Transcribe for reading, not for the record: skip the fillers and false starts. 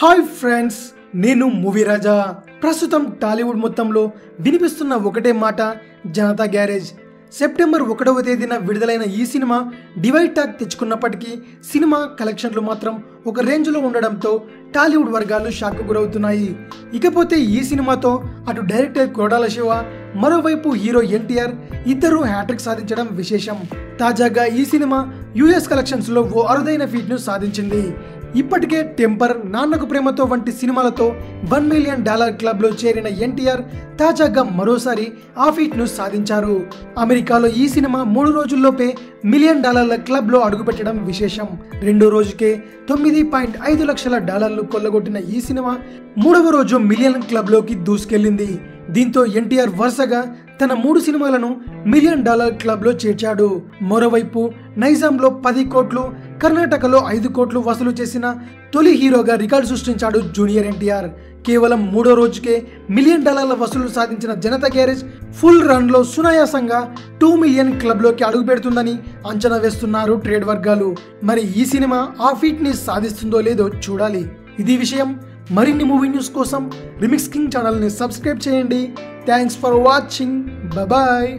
Hi friends, నేను movie రాజా. ప్రస్తుతం టాలీవుడ్ మొత్తంలో వినిపిస్తున్న ఒకటే మాట, జనతా గ్యారేజ్. సెప్టెంబర్ 1వ తేదీన విడుదలైన ఈ సినిమా డివైడ్ టాక్ తెచ్చుకున్నప్పటికీ సినిమా కలెక్షన్లు మాత్రం ఒక రేంజ్లో ఉండడంతో టాలీవుడ్ వర్గాలు షాక్కు గురవుతున్నాయి. ఇకపోతే ఈ సినిమాతో అటు డైరెక్టర్ కొరటాల శివ, మరోవైపు హీరో ఎన్టీఆర్ ఇద్దరు హ్యాట్రిక్ సాధించడం విశేషం. తాజాగా ఈ సినిమా యుఎస్ కలెక్షన్స్ లో ఓ అరుదైన ఫీట్ ను సాధించింది. ఇప్పటికే టెంపర్, నాన్నకు ప్రేమతో వంటి సినిమాలతో $1 మిలియన్ క్లబ్ లో చేరిన ఎన్టీఆర్ తాజాగా మరోసారి ఆ ఫీట్ ను సాధించారు. అమెరికాలో ఈ సినిమా 3 రోజుల్లోపే $1 మిలియన్ క్లబ్ లో అడుగుపెట్టడం విశేషం. రెండో రోజుకే $9.5 లక్షల కొల్లగొట్టిన ఈ సినిమా 3వ రోజు $1 మిలియన్ క్లబ్ లోకి దూసుకెళ్లింది. దీంతో ఎన్టీఆర్ వరుసగా తన 3 సినిమాలను $1 మిలియన్ క్లబ్ లో చేర్చాడు. మరోవైపు నైజాంలో 10 కోట్లు, కర్ణాటకలో 5 కోట్లు వసూలు చేసిన తొలి హీరోగా రికార్డు సృష్టించాడు జూనియర్ ఎన్టీఆర్. కేవలం 3వ రోజుకే $1 మిలియన్ వసూలు సాధించిన జనతా గ్యారేజ్ ఫుల్ రన్ లో సునాయాసంగా $2 మిలియన్ క్లబ్ లోకి అడుగు పెడుతుందని అంచనా వేస్తున్నారు ట్రేడ్ వర్గాలు. మరి ఈ సినిమా ఆ ఫీట్ ని సాధిస్తుందో లేదో చూడాలి. ఇది విషయం. మరిన్ని మూవీ న్యూస్ కోసం రిమిక్స్ కింగ్ ఛానల్ ని సబ్స్క్రైబ్ చేయండి. Thanks for watching. బాయ్.